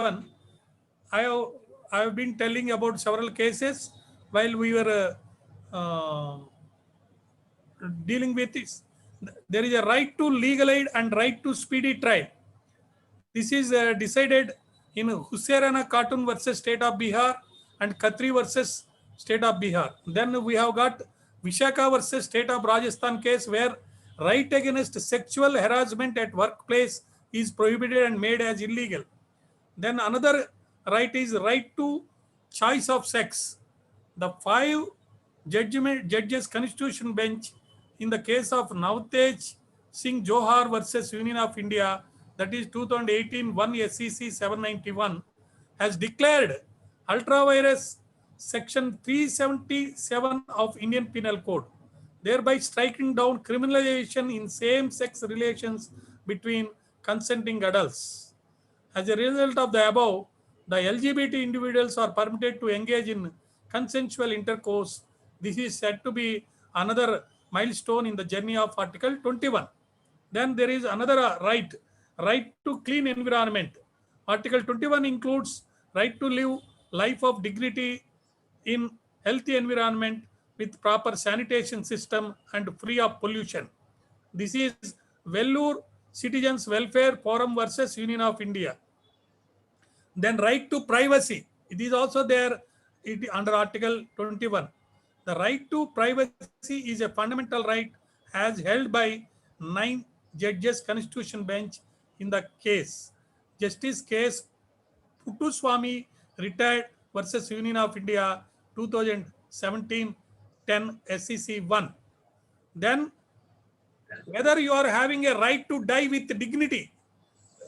I have, I have been telling about several cases while we were dealing with this. There is a right to legal aid and right to speedy trial. This is decided in Hussairana Khatun versus State of Bihar and Khatri versus State of Bihar. Then we have got Vishaka versus State of Rajasthan case where right against sexual harassment at workplace is prohibited and made as illegal. Then another right is right to choice of sex. The five judges constitution bench in the case of Navtej Singh Johar versus Union of India, that is 2018 1 SEC 791, has declared ultra-virus section 377 of Indian Penal Code, thereby striking down criminalization in same-sex relations between consenting adults. As a result of the above, the LGBT individuals are permitted to engage in consensual intercourse. This is said to be another milestone in the journey of Article 21. Then there is another right to clean environment. Article 21 includes right to live life of dignity in healthy environment with proper sanitation system and free of pollution. This is Vellore Citizens Welfare Forum versus Union of India. Then right to privacy, it is also there under Article 21. The right to privacy is a fundamental right as held by 9 judges constitution bench in the case Justice Case Puttuswamy retired versus Union of India 2017 10 SEC 1. Then whether you are having a right to die with dignity,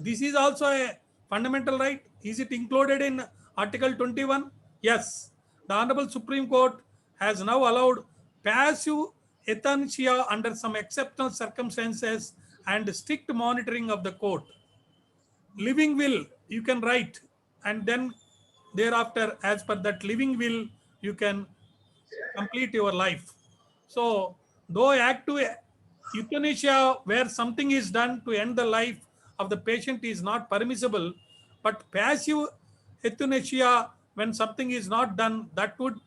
this is also a fundamental right. Is it included in Article 21? Yes. The Honorable Supreme Court has now allowed passive euthanasia under some exceptional circumstances and strict monitoring of the court. Living will, you can write, and then thereafter, as per that living will, you can complete your life. So, though active euthanasia, where something is done to end the life of the patient, is not permissible, but passive euthanasia, when something is not done, that would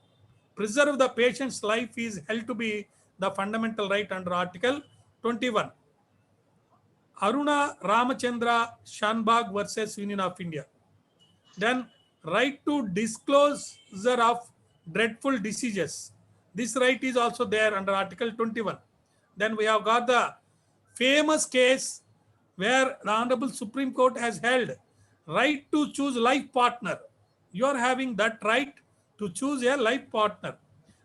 preserve the patient's life, is held to be the fundamental right under Article 21. Aruna Ramachandra Shanbag versus Union of India. Then right to disclosure of dreadful diseases. This right is also there under Article 21. Then we have got the famous case where the Honorable Supreme Court has held right to choose life partner. You are having that right to choose a life partner.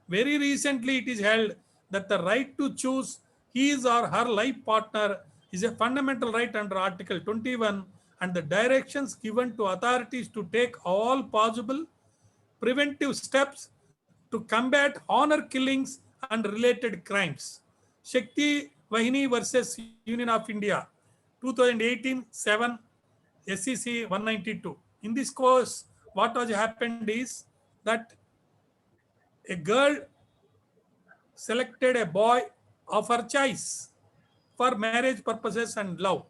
Very recently it is held that the right to choose his or her life partner is a fundamental right under Article 21, and the directions given to authorities to take all possible preventive steps to combat honor killings and related crimes. Shakti Vahini versus Union of India, 2018 7 SEC 192. In this course, what has happened is that a girl selected a boy of her choice for marriage purposes and love.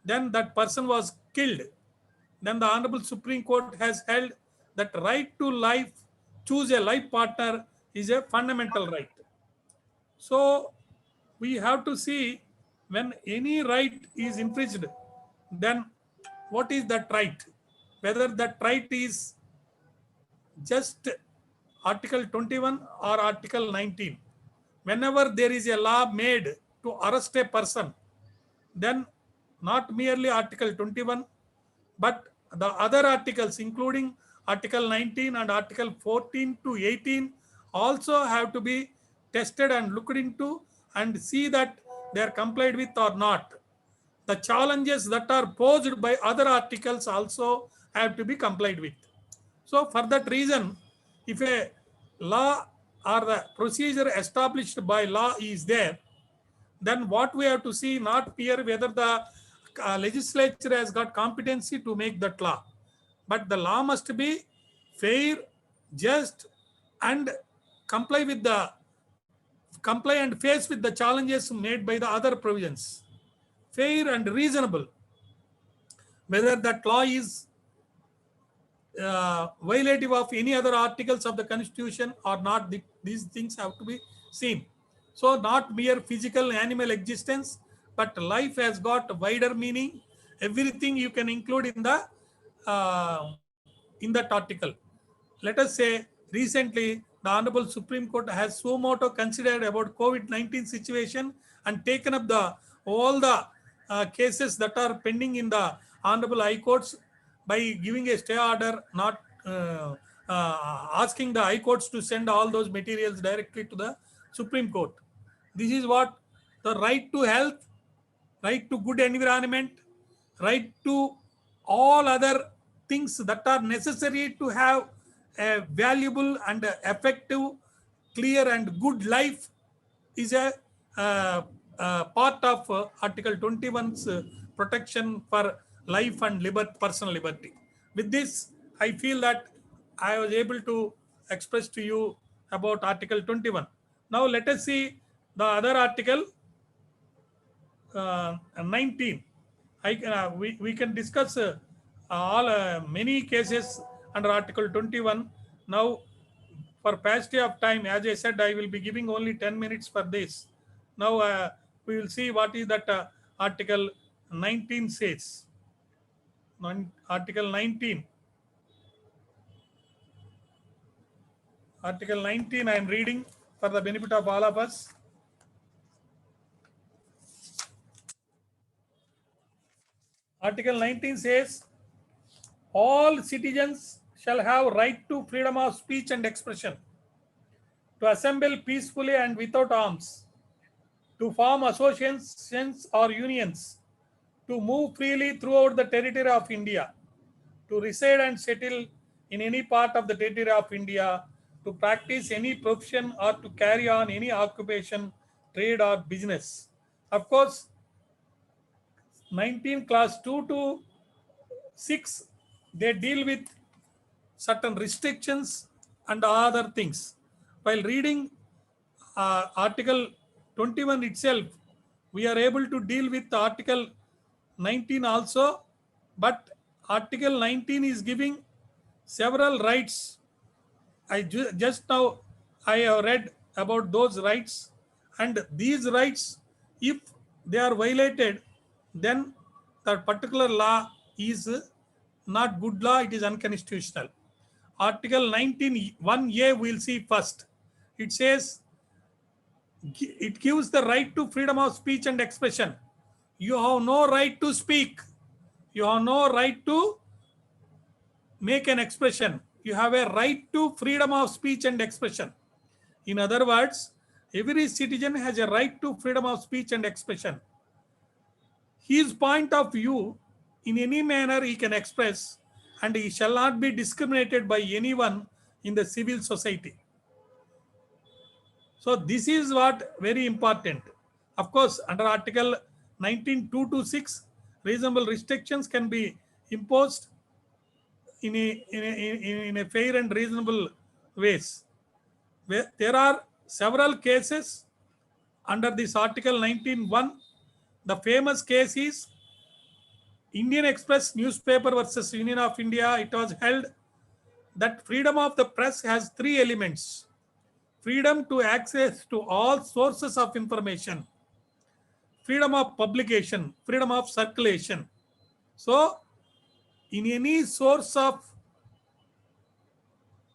Then that person was killed. Then the Honorable Supreme Court has held that right to life, choose a life partner, is a fundamental right. So we have to see when any right is infringed, then what is that right? Whether that right is just Article 21 or Article 19. Whenever there is a law made to arrest a person, then not merely Article 21, but the other articles, including Article 19 and Article 14 to 18, also have to be tested and looked into and see that they are complied with or not. The challenges that are posed by other articles also have to be complied with. So for that reason, if a law or the procedure established by law is there, then what we have to see, not here whether the legislature has got competency to make that law, but the law must be fair, just, and comply and face with the challenges made by the other provisions. Fair and reasonable. Whether that law is violative of any other articles of the Constitution or not. These things have to be seen. So not mere physical animal existence, but life has got wider meaning. Everything you can include in that article. Let us say recently the Honorable Supreme Court has suo motu considered about COVID-19 situation and taken up all the cases that are pending in the Honorable High Courts by giving a stay order, not asking the High Courts to send all those materials directly to the Supreme Court. This is what the right to health, right to good environment, right to all other things that are necessary to have a valuable and effective, clear and good life is a part of Article 21's protection for life and personal liberty. With this, I feel that I was able to express to you about Article 21. Now let us see the other article, 19. We can discuss many cases under Article 21. Now, for paucity of time, as I said, I will be giving only 10 minutes for this. Now, we will see what is that Article 19 says. Article 19. Article 19 I am reading for the benefit of all of us. Article 19 says, all citizens shall have right to freedom of speech and expression, to assemble peacefully and without arms, to form associations or unions, to move freely throughout the territory of India, to reside and settle in any part of the territory of India, to practice any profession or to carry on any occupation, trade or business. Of course, 19 class 2 to 6, they deal with certain restrictions and other things. While reading Article 21 itself, we are able to deal with Article 19 also, but Article 19 is giving several rights. Just now I have read about those rights, and these rights, if they are violated, then that particular law is not good law, it is unconstitutional. Article 19 1A we will see first. It says, it gives the right to freedom of speech and expression. You have no right to speak. You have no right to make an expression. You have a right to freedom of speech and expression. In other words, every citizen has a right to freedom of speech and expression. His point of view in any manner he can express, and he shall not be discriminated by anyone in the civil society. So this is what very important. Of course, under Article 19(2) to 6, reasonable restrictions can be imposed in a fair and reasonable ways. There are several cases under this Article 19(1). The famous case is Indian Express newspaper versus Union of India. It was held that freedom of the press has 3 elements: freedom to access to all sources of information, freedom of publication, freedom of circulation. So in any source of,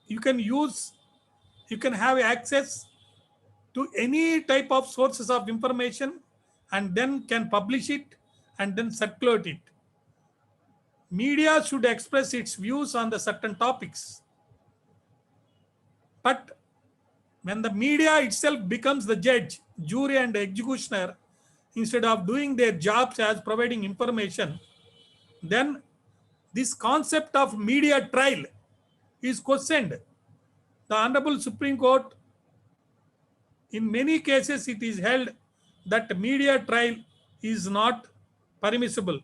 you can have access to any type of sources of information and then can publish it and then circulate it. Media should express its views on the certain topics. But when the media itself becomes the judge, jury and executioner, instead of doing their jobs as providing information, then this concept of media trial is questioned. The Honorable Supreme Court, in many cases it is held that media trial is not permissible.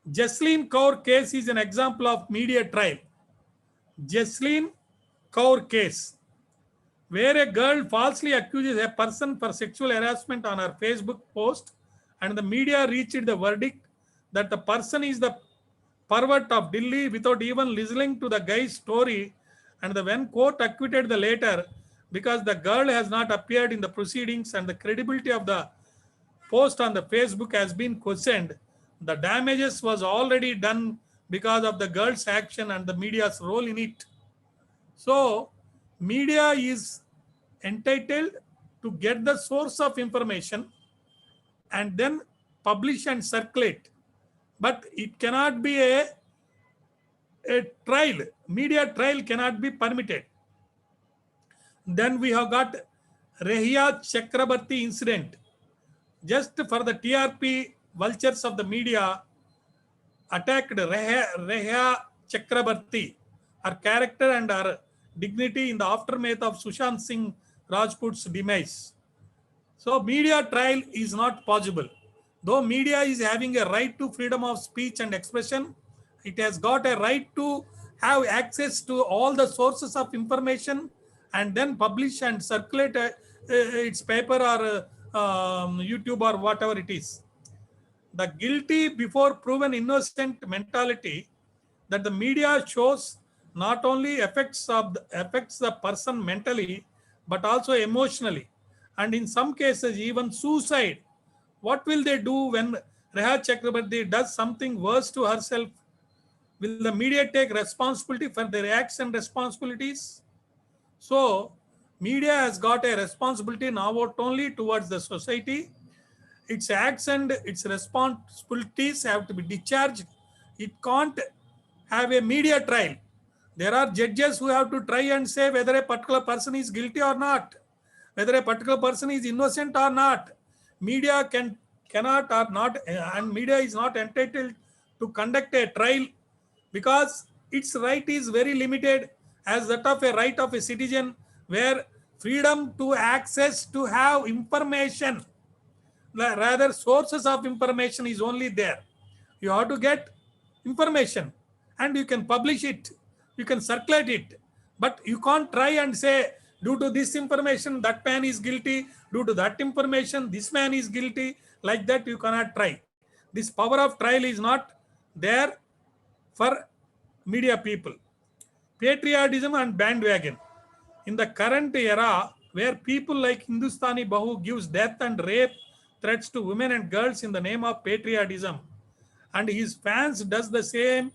Jaslene Kaur case is an example of media trial. Jaslene Kaur case, where a girl falsely accuses a person for sexual harassment on her Facebook post, and the media reached the verdict that the person is the pervert of Delhi without even listening to the guy's story, and when court acquitted the latter because the girl has not appeared in the proceedings and the credibility of the post on the Facebook has been questioned, the damages was already done because of the girl's action and the media's role in it. So media is entitled to get the source of information and then publish and circulate, but it cannot be a trial. Media trial cannot be permitted. Then we have got Rehiya Chakrabarti incident. Just for the TRP, vultures of the media attacked Rehiya Chakrabarti, her character and her dignity in the aftermath of Sushant Singh Rajput's demise. So media trial is not possible. Though media is having a right to freedom of speech and expression, it has got a right to have access to all the sources of information and then publish and circulate its paper or YouTube or whatever it is. The guilty before proven innocent mentality that the media shows not only affects the person mentally but also emotionally, and in some cases even suicide. What will they do when Reha Chakrabarti does something worse to herself? Will the media take responsibility for their acts and responsibilities? So media has got a responsibility now not only towards the society, its acts and its responsibilities have to be discharged. It can't have a media trial. There are judges who have to try and say whether a particular person is guilty or not, whether a particular person is innocent or not. Media cannot or not, and media is not entitled to conduct a trial because its right is very limited as that of a right of a citizen, where freedom to access to have information, rather sources of information is only there. You have to get information and you can publish it, you can circulate it, but you can't try and say due to this information that man is guilty, due to that information this man is guilty. Like that you cannot try. This power of trial is not there for media people. Patriotism and bandwagon. In the current era, where people like Hindustani Bahu gives death and rape threats to women and girls in the name of patriotism, and his fans does the same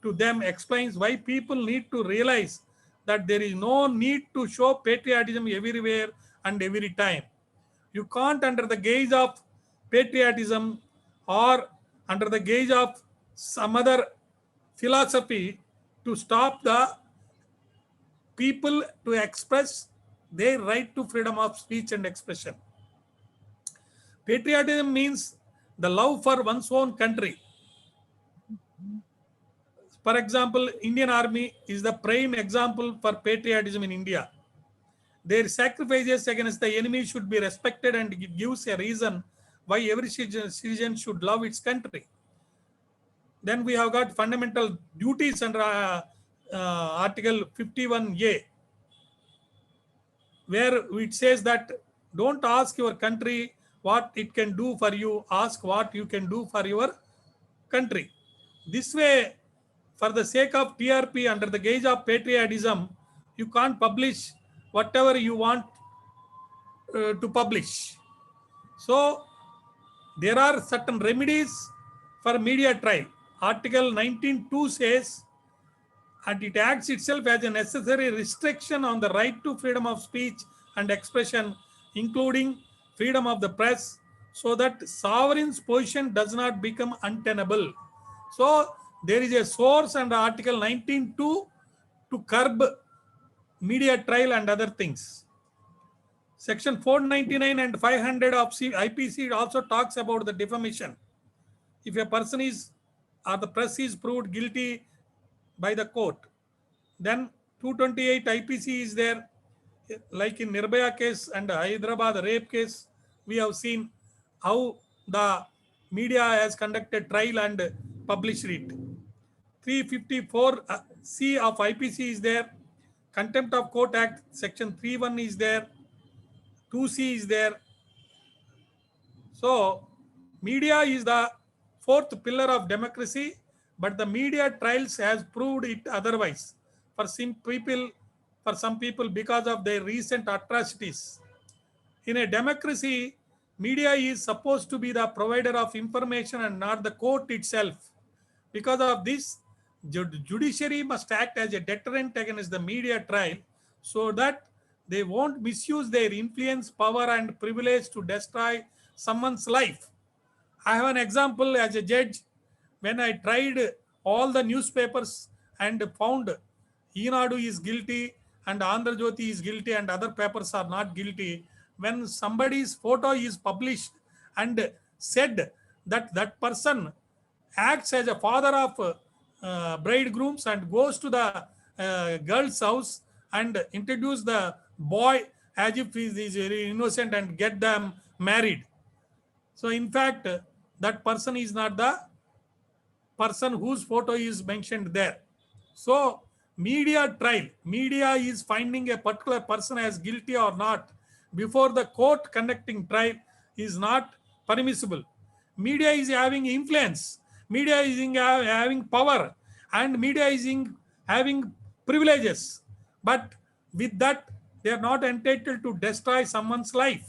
to them, explains why people need to realize that there is no need to show patriotism everywhere and every time. You can't, under the guise of patriotism or under the guise of some other philosophy, to stop the people to express their right to freedom of speech and expression. Patriotism means the love for one's own country. For example, Indian Army is the prime example for patriotism in India. Their sacrifices against the enemy should be respected, and it gives a reason why every citizen should love its country. Then we have got fundamental duties under Article 51A, where it says that don't ask your country what it can do for you, ask what you can do for your country. This way, for the sake of TRP, under the guise of patriotism, you can't publish whatever you want to publish. So there are certain remedies for media trial. Article 19(2) says, and it acts itself as a necessary restriction on the right to freedom of speech and expression, including freedom of the press, so that sovereign's position does not become untenable. So there is a source under Article 19(2) to curb media trial and other things. Section 499 and 500 of IPC also talks about the defamation. If a person is or the press is proved guilty by the court, then 228 IPC is there. Like in Nirbhaya case and Hyderabad rape case, we have seen how the media has conducted trial and published it. 354 C of IPC is there. Contempt of Court Act section 3(1) is there. 2C is there. So media is the fourth pillar of democracy, but the media trials has proved it otherwise for some people because of their recent atrocities. In a democracy, media is supposed to be the provider of information and not the court itself. Because of this, judiciary must act as a deterrent against the media trial so that they won't misuse their influence, power, and privilege to destroy someone's life. I have an example as a judge when I tried all the newspapers and found Eenadu is guilty and Andhra Jyoti is guilty and other papers are not guilty. When somebody's photo is published and said that that person acts as a father of bridegrooms and goes to the girl's house and introduce the boy as if he is very innocent and get them married. So in fact, that person is not the person whose photo is mentioned there. So media trial, media is finding a particular person as guilty or not before the court conducting trial is not permissible. Media is having influence, media is having power, and media is having privileges. But with that, they are not entitled to destroy someone's life.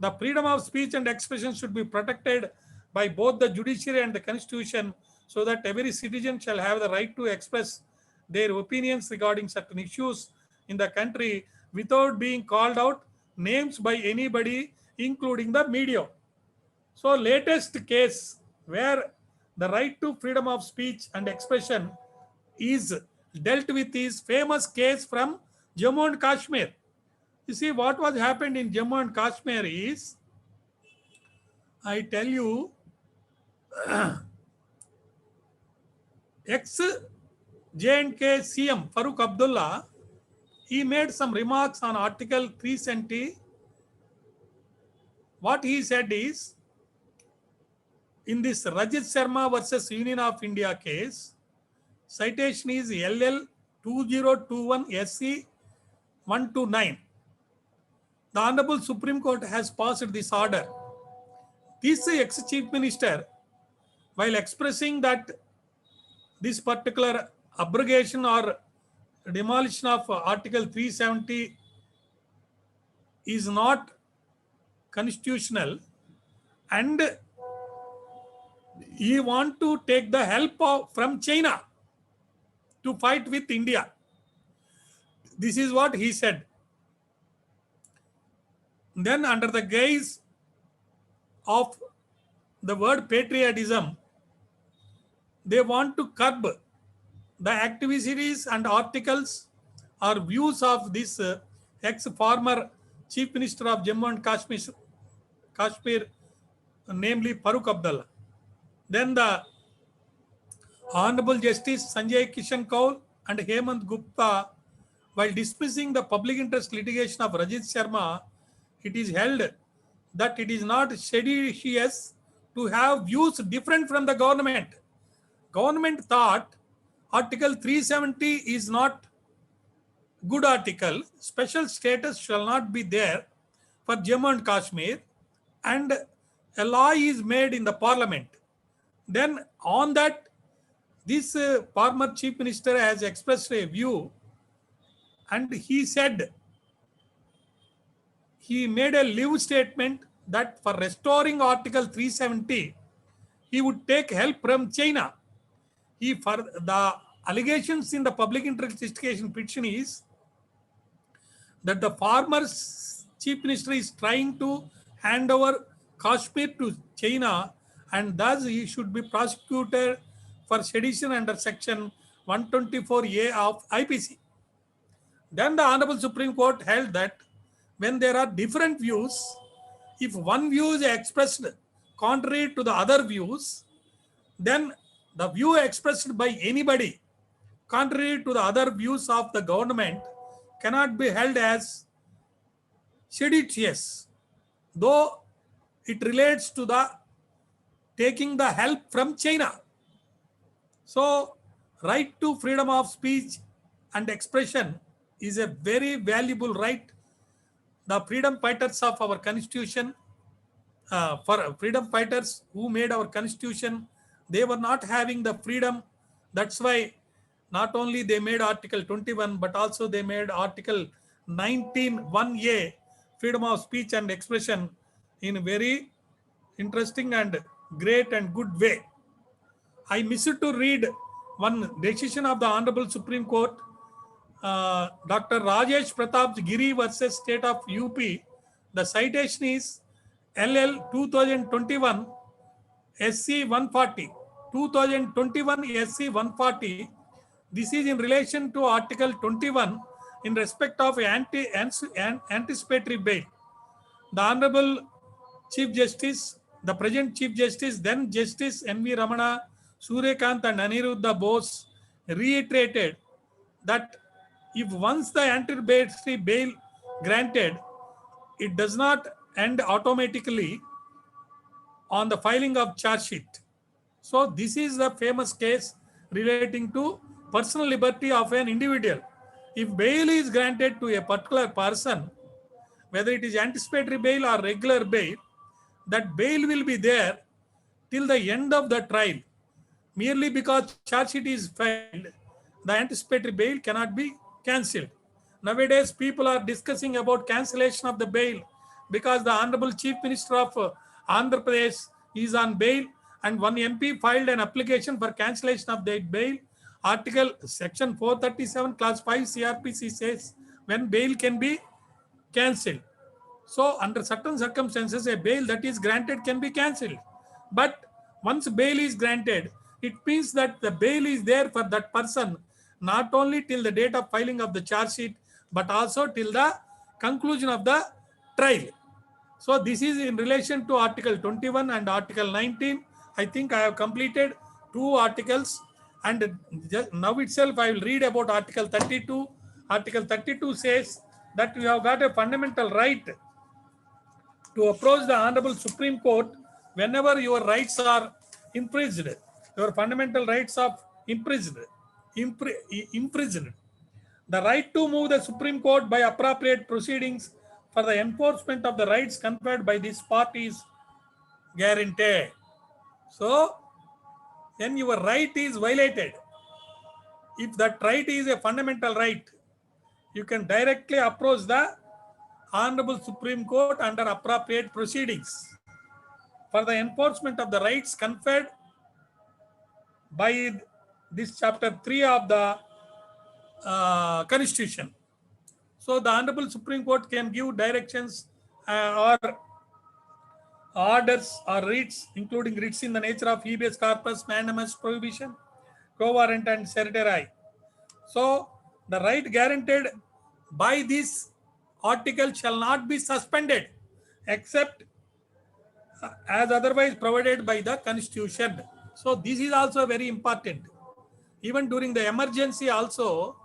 The freedom of speech and expression should be protected by both the judiciary and the constitution so that every citizen shall have the right to express their opinions regarding certain issues in the country without being called out names by anybody, including the media. So latest case where the right to freedom of speech and expression is dealt with is famous case from Jammu and Kashmir. You see, what was happened in Jammu and Kashmir is, I tell you, ex-J&K CM Farooq Abdullah, he made some remarks on Article 370. What he said is, in this Rajit Sharma versus Union of India case, citation is LL 2021 SC 129. The Honorable Supreme Court has passed this order. This ex-chief minister, while expressing that this particular abrogation or demolition of Article 370 is not constitutional, and he want to take the help from China to fight with India. This is what he said. Then under the guise of the word patriotism, they want to curb the activities and articles or views of this ex-former Chief Minister of Jammu and Kashmir, namely Farooq Abdullah. Then the Honorable Justice Sanjay Kishan Kaul and Hemant Gupta, while dismissing the public interest litigation of Rajit Sharma, it is held that it is not seditious to have views different from the government. Government thought Article 370 is not good article. Special status shall not be there for Jammu and Kashmir, and a law is made in the parliament. Then on that, this former chief minister has expressed a view, and he said, he made a live statement that for restoring Article 370, he would take help from China. For the allegations in the public interest litigation petition is that the former chief minister is trying to hand over Kashmir to China, and thus he should be prosecuted for sedition under section 124A of IPC. Then the Honorable Supreme Court held that when there are different views, if one view is expressed contrary to the other views, then the view expressed by anybody contrary to the other views of the government cannot be held as seditious, though it relates to the taking the help from China. So, right to freedom of speech and expression is a very valuable right. The freedom fighters of our constitution, for freedom fighters who made our constitution, they were not having the freedom That's why not only they made Article 21, but also they made Article 19(1)(a), freedom of speech and expression, in a very interesting and great and good way. I missed to read one decision of the Honorable Supreme Court, Dr. Rajesh Pratap Giri versus State of UP. The citation is LL 2021 SC 140. 2021 SC 140. This is in relation to Article 21 in respect of anticipatory bail. The Honorable Chief Justice, the present Chief Justice, then Justice N.V. Ramana, Suryakant and Aniruddha Bose reiterated that if once the anticipatory bail granted, it does not end automatically on the filing of charge sheet. So this is the famous case relating to personal liberty of an individual. If bail is granted to a particular person, whether it is anticipatory bail or regular bail, that bail will be there till the end of the trial. Merely because charge sheet is filed, the anticipatory bail cannot be cancelled. Nowadays, people are discussing about cancellation of the bail because the Honorable Chief Minister of Andhra Pradesh is on bail, and one MP filed an application for cancellation of that bail. Article Section 437, Clause 5 CRPC says when bail can be cancelled. So under certain circumstances, a bail that is granted can be cancelled. But once bail is granted, it means that the bail is there for that person, not only till the date of filing of the charge sheet, but also till the conclusion of the trial. So this is in relation to Article 21 and Article 19. I think I have completed 2 articles, and now itself I will read about Article 32. Article 32 says that you have got a fundamental right to approach the Honorable Supreme Court whenever your rights are infringed, your fundamental rights are imprisoned. The right to move the Supreme Court by appropriate proceedings for the enforcement of the rights conferred by this part is guaranteed. So, when your right is violated, if that right is a fundamental right, you can directly approach the Honorable Supreme Court under appropriate proceedings for the enforcement of the rights conferred by this chapter 3 of the Constitution. So the Honorable Supreme Court can give directions or orders or writs, including writs in the nature of habeas corpus, mandamus, prohibition, quo warrant, and certiorari. So the right guaranteed by this article shall not be suspended except as otherwise provided by the Constitution. So this is also very important. Even during the emergency also,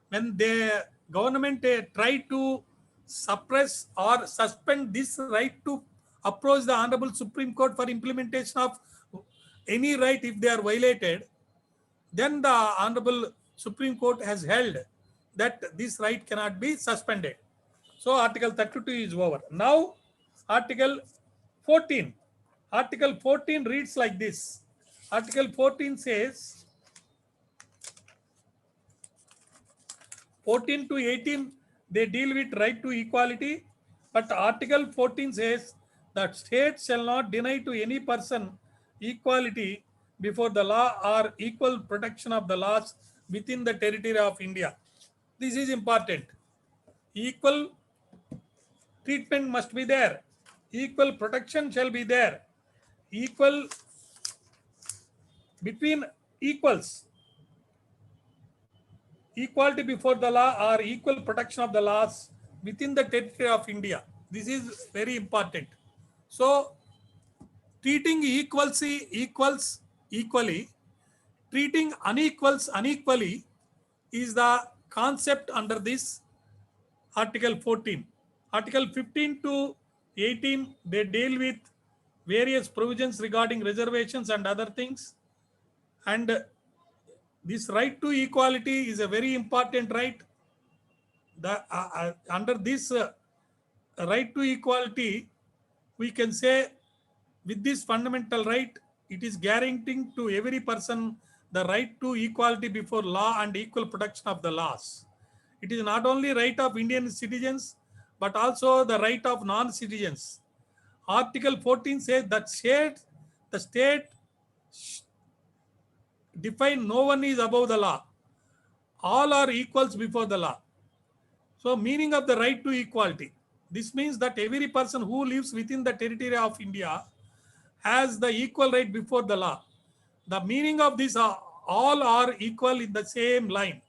when the government try to suppress or suspend this right to approach the Honorable Supreme Court for implementation of any right if they are violated, then the Honorable Supreme Court has held that this right cannot be suspended. So Article 32 is over. Now Article 14. Article 14 reads like this. Article 14 says, 14 to 18, they deal with right to equality. But Article 14 says that states shall not deny to any person equality before the law or equal protection of the laws within the territory of India. This is important. Equal treatment must be there. Equal protection shall be there. Equal between equals. Equality before the law or equal protection of the laws within the territory of India. This is very important. So, treating equals equally, treating unequals unequally is the concept under this Article 14. Article 15 to 18, they deal with various provisions regarding reservations and other things. And this right to equality is a very important right. Under this right to equality, we can say with this fundamental right, it is guaranteeing to every person the right to equality before law and equal protection of the laws. It is not only right of Indian citizens, but also the right of non-citizens. Article 14 says that the state define no one is above the law. All are equals before the law. So meaning of the right to equality. This means that every person who lives within the territory of India has the equal right before the law. The meaning of this all are equal in the same line.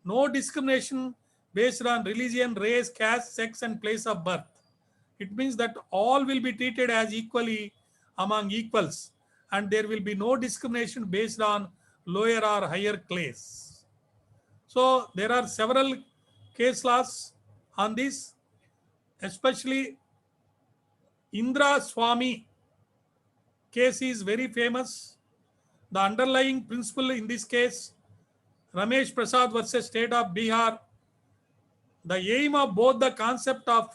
No discrimination based on religion, race, caste, sex, and place of birth. It means that all will be treated as equally among equals, and there will be no discrimination based on lower or higher class. So there are several case laws on this, especially Indra Swami case is very famous. The underlying principle in this case, Ramesh Prasad versus State of Bihar, the aim of both the concept of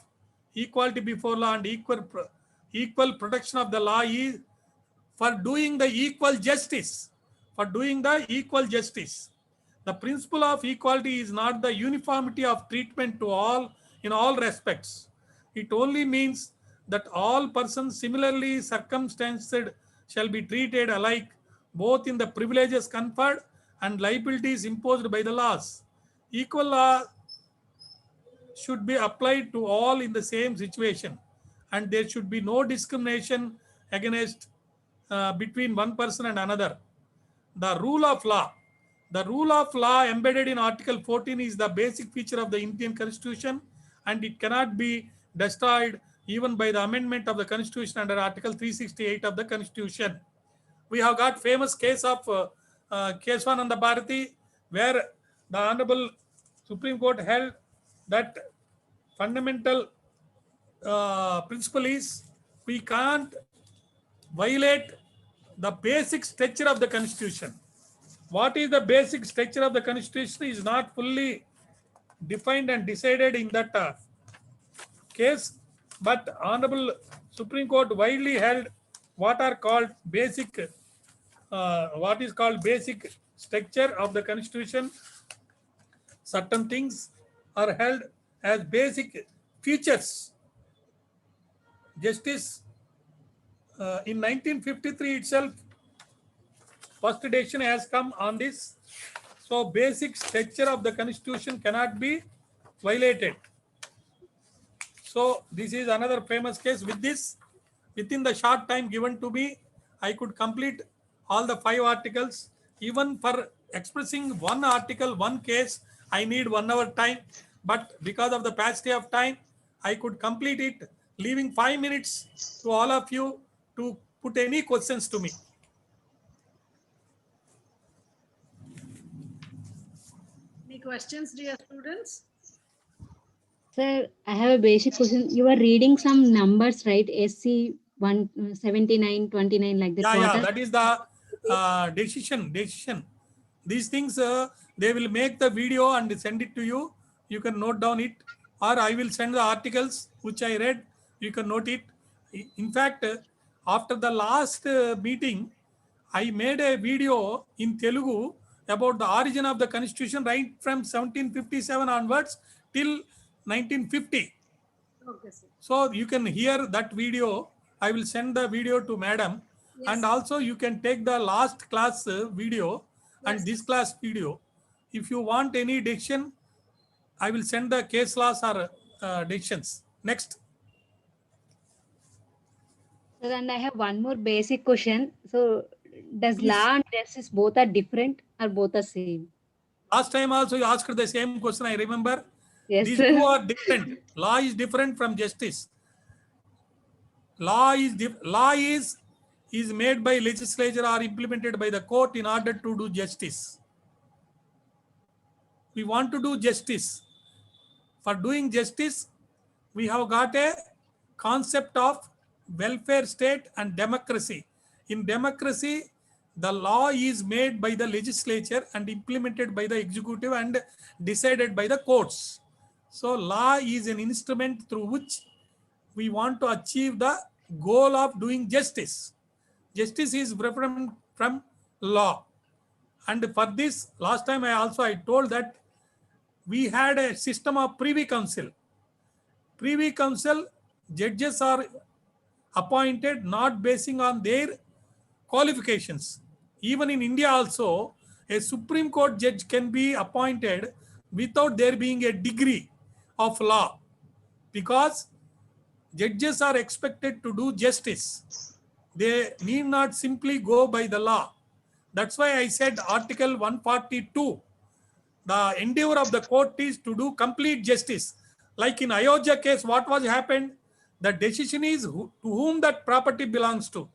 equality before law and equal protection of the law is for doing the equal justice. For doing the equal justice. The principle of equality is not the uniformity of treatment to all in all respects. It only means that all persons similarly circumstanced shall be treated alike, both in the privileges conferred and liabilities imposed by the laws. Equal law should be applied to all in the same situation, and there should be no discrimination against between one person and another. The rule of law. The rule of law embedded in Article 14 is the basic feature of the Indian Constitution, and it cannot be destroyed even by the amendment of the Constitution under Article 368 of the Constitution. We have got famous case of Keswananda Bharati, where the Honorable Supreme Court held that fundamental principle is we can't violate the basic structure of the Constitution. What is the basic structure of the Constitution is not fully defined and decided in that case, but Honorable Supreme Court widely held what are called basic, what is called basic structure of the Constitution. Certain things are held as basic features. Justice in 1953 itself, first decision has come on this. So basic structure of the Constitution cannot be violated. So this is another famous case. With this, within the short time given to me, I could complete all the 5 articles. Even for expressing one article, one case, I need 1 hour time. But because of the paucity of time, I could complete it, leaving 5 minutes to all of you to put any questions to me. Any questions, dear students? Sir, I have a basic question. You are reading some numbers, right? SC 179, 29, like that. Yeah, that is the decision. These things, they will make the video and send it to you. You can note down it, or I will send the articles which I read. You can note it. In fact, after the last meeting, I made a video in Telugu about the origin of the Constitution right from 1757 onwards till 1950. Okay, sir. So you can hear that video. I will send the video to madam. Yes. And also you can take the last class video and Yes. this class video. If you want any decision, I will send the case laws or decisions. Next. Sir, and I have one more basic question. So, does Please. law and justice both are different or both are same? Last time also you asked the same question, I remember. Yes, These sir. two are different. Law is different from justice. Law is made by legislature or implemented by the court in order to do justice. We want to do justice. For doing justice, we have got a concept of welfare state and democracy. In democracy, the law is made by the legislature and implemented by the executive and decided by the courts. So law is an instrument through which we want to achieve the goal of doing justice. Justice is different from law. And for this, last time I told that we had a system of Privy Council. Privy Council judges are appointed not basing on their qualifications. Even in India also, a Supreme Court judge can be appointed without there being a degree of law, because judges are expected to do justice. They need not simply go by the law. That's why I said Article 142. The endeavor of the court is to do complete justice. Like in Ayodhya case, what was happened? The decision is to whom that property belongs to.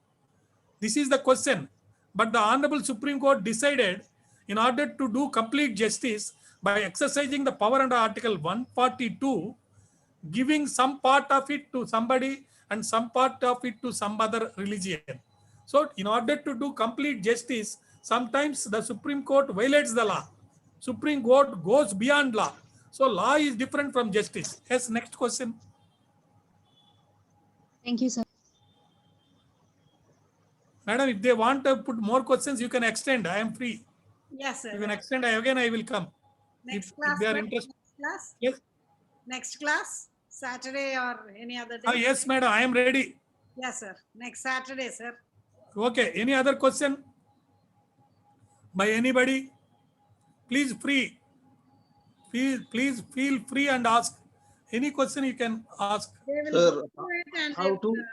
This is the question. But the Honorable Supreme Court decided, in order to do complete justice, by exercising the power under Article 142, giving some part of it to somebody and some part of it to some other religion. So in order to do complete justice, sometimes the Supreme Court violates the law. Supreme Court goes beyond law. So law is different from justice. Yes, next question. Thank you, sir. Madam, if they want to put more questions, you can extend. I am free. Yes, sir. You can extend. Again, I will come. Next If class. they are sir? interested. Next class? Yes. Next class? Saturday or any other day? Yes, madam, I am ready. Yes, sir. Next Saturday, sir. Okay. Any other question by anybody? Please please feel free and ask. Any question you can ask. They will Sir, go through it and how they will, to-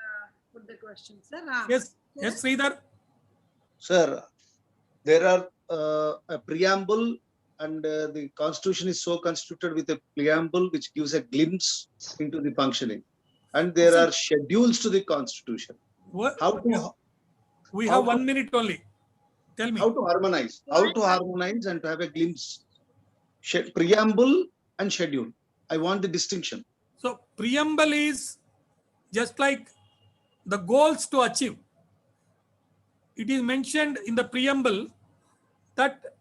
put the question, sir. Yes, yes, Sridhar. Sir, there are a preamble, and the constitution is so constituted with a preamble which gives a glimpse into the functioning. And there are schedules to the constitution. What- How to We how have to- 1 minute only. Tell me. how to harmonize, and to have a glimpse. Preamble and schedule. I want the distinction. So preamble is just like the goals to achieve. It is mentioned in the preamble that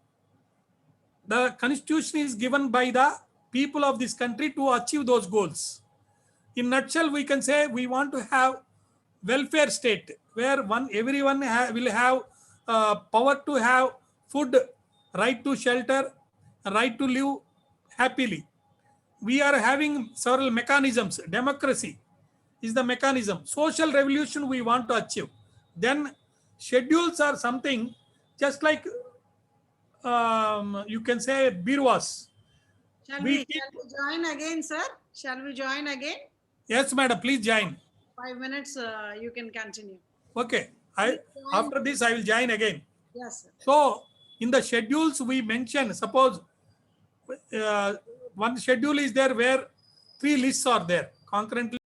the constitution is given by the people of this country to achieve those goals. In nutshell, we can say we want to have welfare state where everyone will have power to have food, right to shelter, right to live happily. We are having several mechanisms. Democracy is the mechanism. Social revolution we want to achieve. Then schedules are something just like you can say birwas. Shall we we join again, sir? Shall we join again? Yes, madam, please join. 5 minutes, you can continue. Okay. After this, I will join again. Yes, sir. So in the schedules we mention, suppose one schedule is there where 3 lists are there concurrently.